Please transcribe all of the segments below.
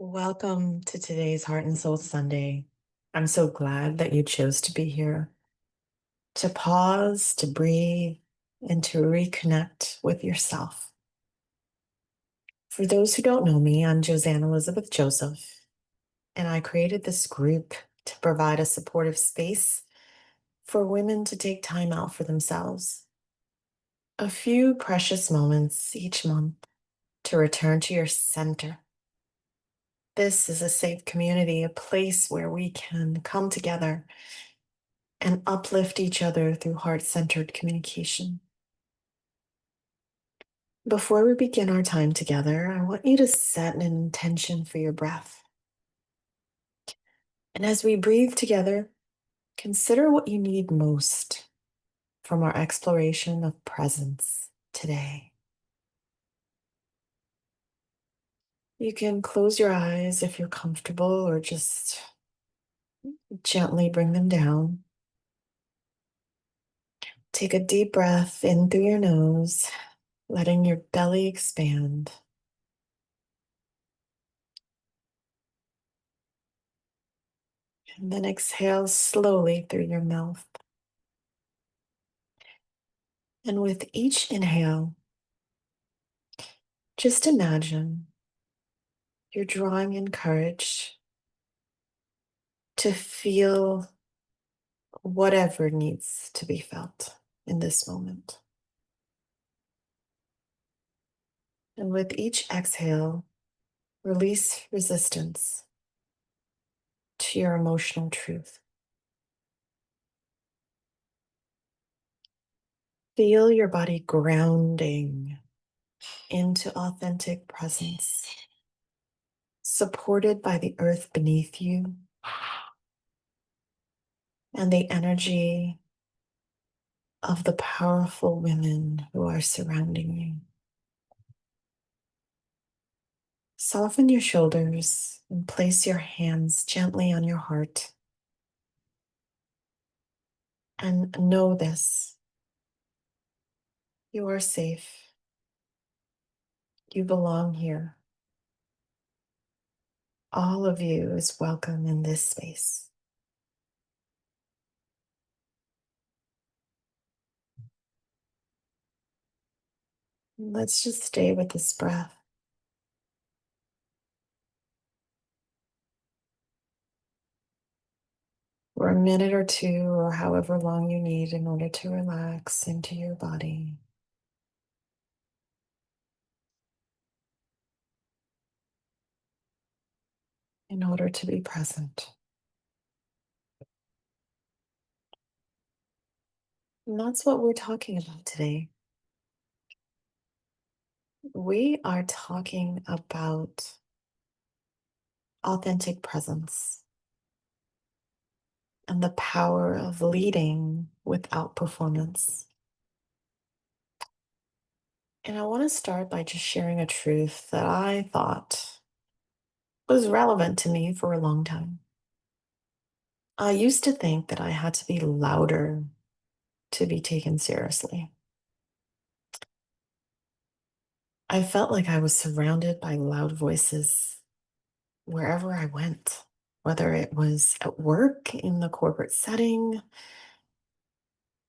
Welcome to today's Heart and Soul Sunday. I'm so glad that you chose to be here, to pause, to breathe, and to reconnect with yourself. For those who don't know me, I'm Josanne Elizabeth Joseph, and I created this group to provide a supportive space for women to take time out for themselves. A few precious moments each month to return to your center. This is a safe community, a place where we can come together and uplift each other through heart-centered communication. Before we begin our time together, I want you to set an intention for your breath. And as we breathe together, consider what you need most from our exploration of presence today. You can close your eyes if you're comfortable, or just gently bring them down. Take a deep breath in through your nose, letting your belly expand. And then exhale slowly through your mouth. And with each inhale, just imagine you're drawing in courage to feel whatever needs to be felt in this moment. And with each exhale, release resistance to your emotional truth. Feel your body grounding into authentic presence, supported by the earth beneath you and the energy of the powerful women who are surrounding you. Soften your shoulders and place your hands gently on your heart. And know this: you are safe. You belong here. All of you is welcome in this space. Let's just stay with this breath for a minute or two, or however long you need in order to relax into your body. In order to be present. And that's what we're talking about today. We are talking about authentic presence and the power of leading without performance. And I want to start by just sharing a truth that I thought was relevant to me for a long time. I used to think that I had to be louder to be taken seriously. I felt like I was surrounded by loud voices wherever I went, whether it was at work in the corporate setting,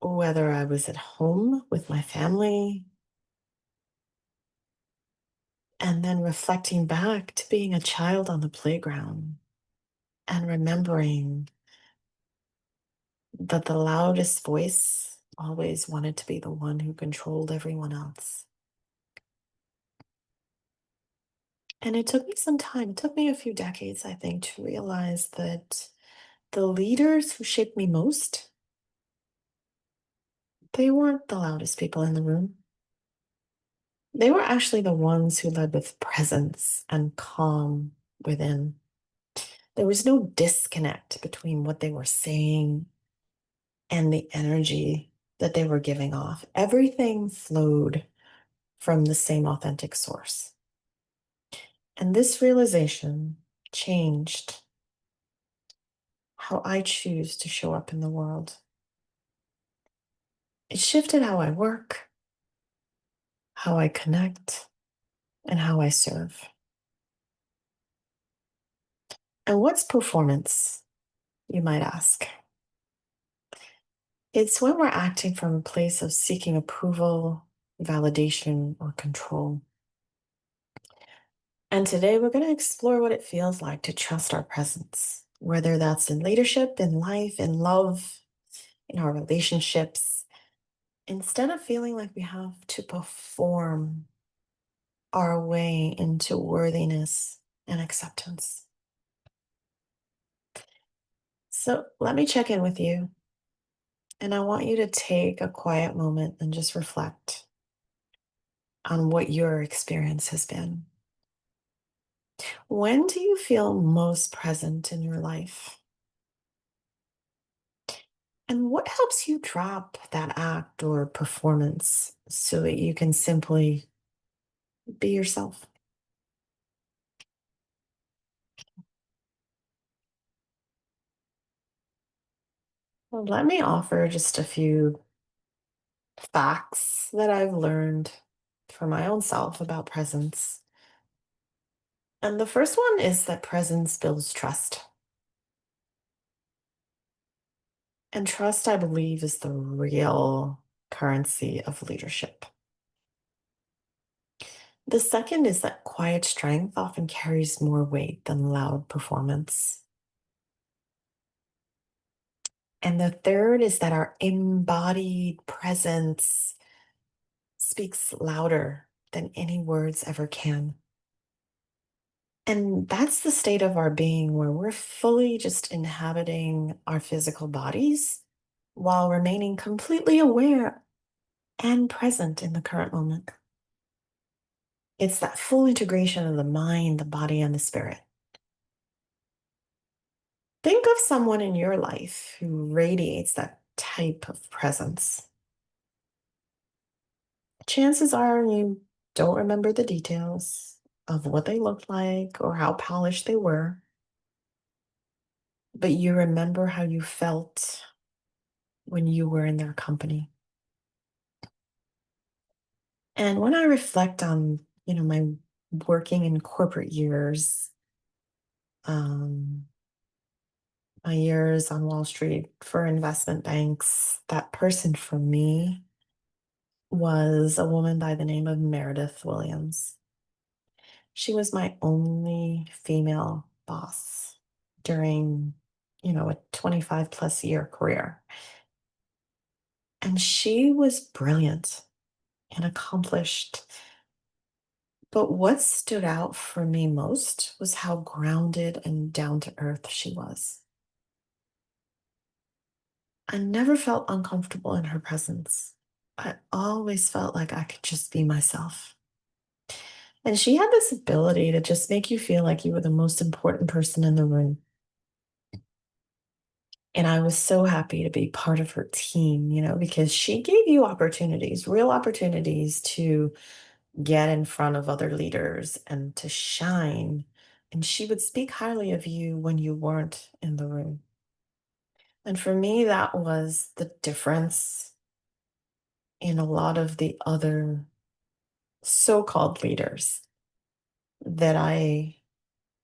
whether I was at home with my family, and then reflecting back to being a child on the playground and remembering that the loudest voice always wanted to be the one who controlled everyone else. And it took me some time, it took me a few decades, I think, to realize that the leaders who shaped me most, they weren't the loudest people in the room. They were actually the ones who led with presence and calm within. There was no disconnect between what they were saying and the energy that they were giving off. Everything flowed from the same authentic source. And this realization changed how I choose to show up in the world. It shifted how I work, how I connect, and how I serve. And what's performance, you might ask? It's when we're acting from a place of seeking approval, validation, or control. And today we're going to explore what it feels like to trust our presence, whether that's in leadership, in life, in love, in our relationships, instead of feeling like we have to perform our way into worthiness and acceptance. So let me check in with you. And I want you to take a quiet moment and just reflect on what your experience has been. When do you feel most present in your life? And what helps you drop that act or performance so that you can simply be yourself? Well, let me offer just a few facts that I've learned for my own self about presence. And the first one is that presence builds trust. And trust, I believe, is the real currency of leadership. The second is that quiet strength often carries more weight than loud performance. And the third is that our embodied presence speaks louder than any words ever can. And that's the state of our being where we're fully just inhabiting our physical bodies while remaining completely aware and present in the current moment. It's that full integration of the mind, the body, and the spirit. Think of someone in your life who radiates that type of presence. Chances are you don't remember the details of what they looked like or how polished they were, but you remember how you felt when you were in their company. And when I reflect on, my working in corporate years, um, my years on Wall Street for investment banks, that person for me was a woman by the name of Meredith Williams. She was my only female boss during, a 25 plus year career. And she was brilliant and accomplished. But what stood out for me most was how grounded and down to earth she was. I never felt uncomfortable in her presence. I always felt like I could just be myself. And she had this ability to just make you feel like you were the most important person in the room. And I was so happy to be part of her team, because she gave you opportunities, real opportunities to get in front of other leaders and to shine. And she would speak highly of you when you weren't in the room. And for me, that was the difference in a lot of the other so-called leaders that I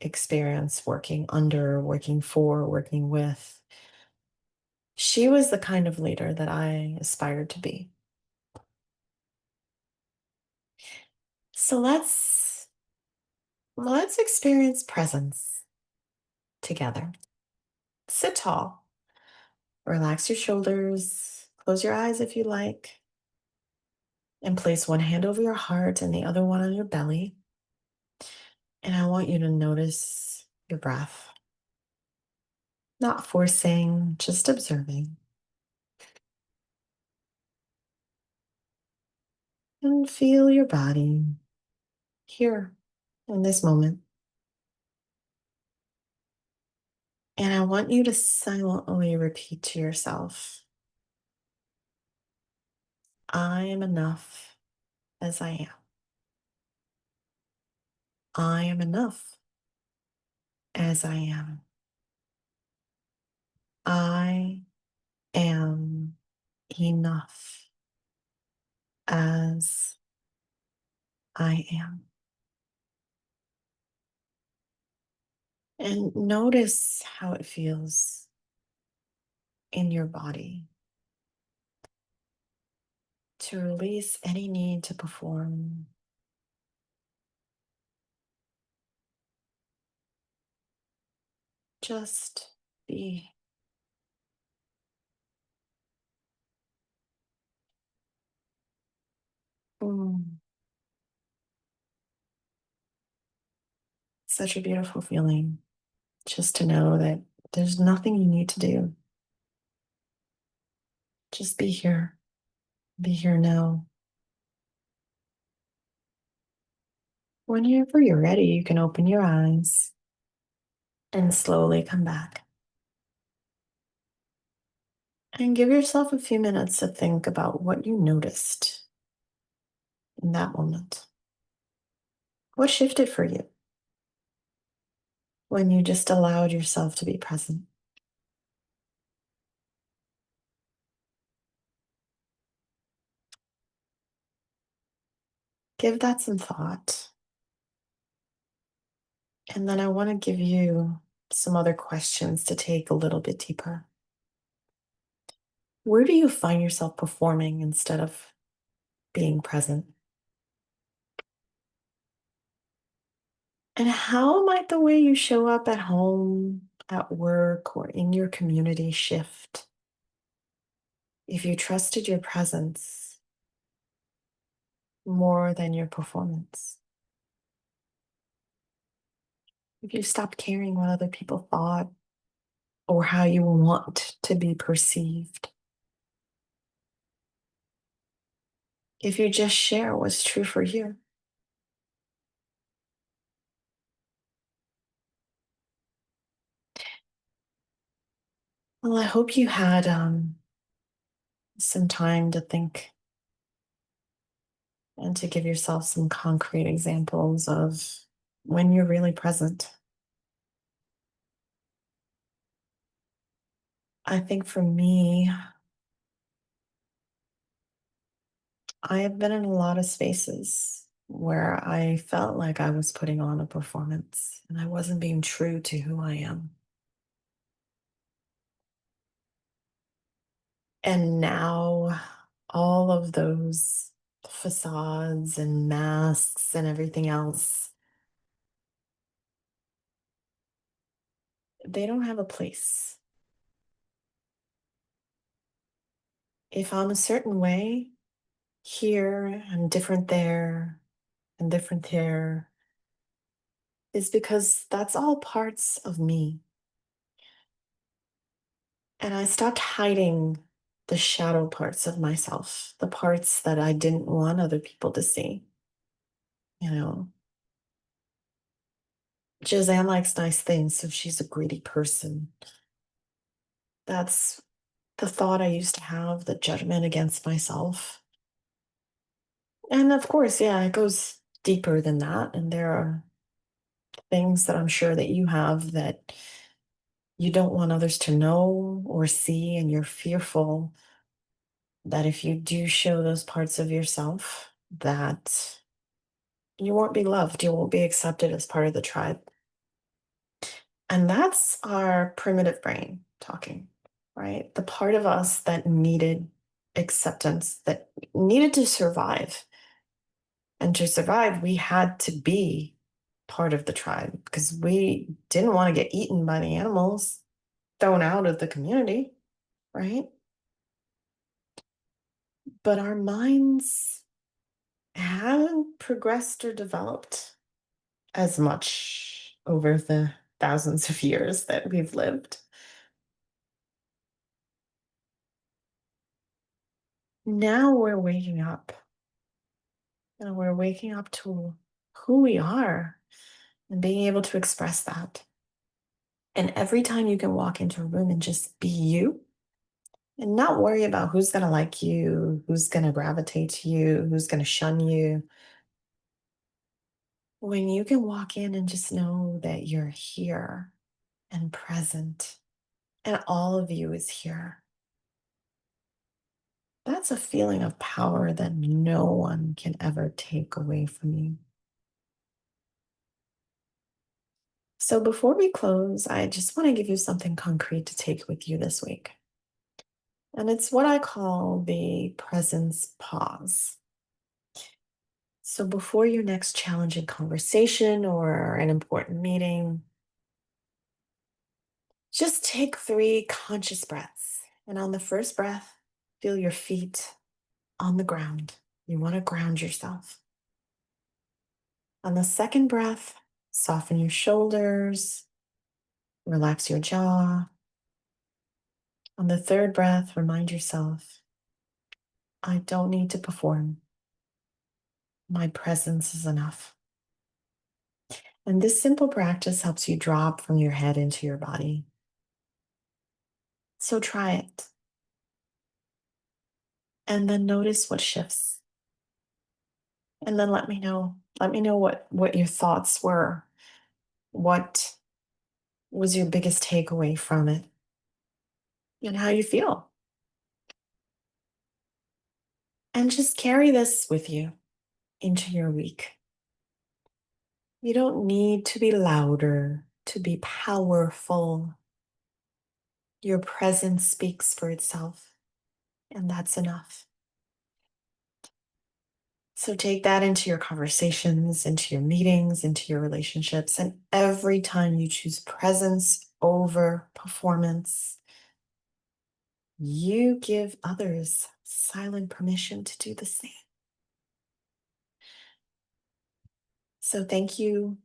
experienced working under, working for, working with. She was the kind of leader that I aspired to be. So let's experience presence together. Sit tall. Relax your shoulders. Close your eyes if you like. And place one hand over your heart and the other one on your belly. And I want you to notice your breath. Not forcing, just observing. And feel your body here in this moment. And I want you to silently repeat to yourself, I am enough as I am. I am enough as I am. I am enough as I am. And notice how it feels in your body to release any need to perform. Just be. Mm, such a beautiful feeling just to know that there's nothing you need to do. Just be here. Be here now. Whenever you're ready, you can open your eyes and slowly come back. And give yourself a few minutes to think about what you noticed in that moment. What shifted for you when you just allowed yourself to be present? Give that some thought. And then I want to give you some other questions to take a little bit deeper. Where do you find yourself performing instead of being present? And how might the way you show up at home, at work, or in your community shift if you trusted your presence more than your performance? If you stopped caring what other people thought or how you want to be perceived? If you just share what's true for you? Well, I hope you had some time to think and to give yourself some concrete examples of when you're really present. I think for me, I have been in a lot of spaces where I felt like I was putting on a performance and I wasn't being true to who I am. And now all of those facades and masks and everything else, they don't have a place. If I'm a certain way here and different there and different there, is because that's all parts of me. And I stopped hiding the shadow parts of myself, the parts that I didn't want other people to see. You know, Josiane likes nice things, so she's a greedy person. That's the thought I used to have, the judgment against myself. And of course, yeah, it goes deeper than that. And there are things that I'm sure that you have that you don't want others to know or see, and you're fearful that if you do show those parts of yourself, that you won't be loved, you won't be accepted as part of the tribe. And that's our primitive brain talking, right? The part of us that needed acceptance, that needed to survive. And to survive, we had to be part of the tribe because we didn't want to get eaten by the animals, thrown out of the community, right? But our minds haven't progressed or developed as much over the thousands of years that we've lived. Now we're waking up. And we're waking up to who we are and being able to express that. And every time you can walk into a room and just be you and not worry about who's going to like you, who's going to gravitate to you, who's going to shun you. When you can walk in and just know that you're here and present and all of you is here, that's a feeling of power that no one can ever take away from you. So before we close, I just want to give you something concrete to take with you this week. And it's what I call the presence pause. So before your next challenging conversation or an important meeting, just take 3 conscious breaths. And on the first breath, feel your feet on the ground. You want to ground yourself. On the second breath, soften your shoulders, relax your jaw. On the third breath, remind yourself, I don't need to perform. My presence is enough. And this simple practice helps you drop from your head into your body. So try it. And then notice what shifts. And then let me know. Let me know what your thoughts were. What was your biggest takeaway from it? And how you feel. And just carry this with you into your week. You don't need to be louder, to be powerful. Your presence speaks for itself, and that's enough. So take that into your conversations, into your meetings, into your relationships. And every time you choose presence over performance, you give others silent permission to do the same. So thank you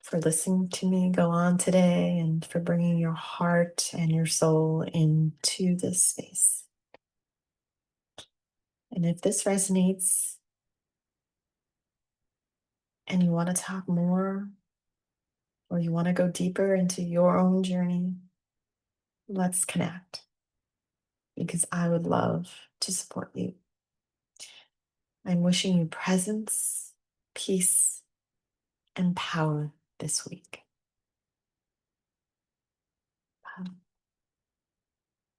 for listening to me go on today and for bringing your heart and your soul into this space. And if this resonates and you want to talk more or you want to go deeper into your own journey, let's connect because I would love to support you. I'm wishing you presence, peace, and power this week.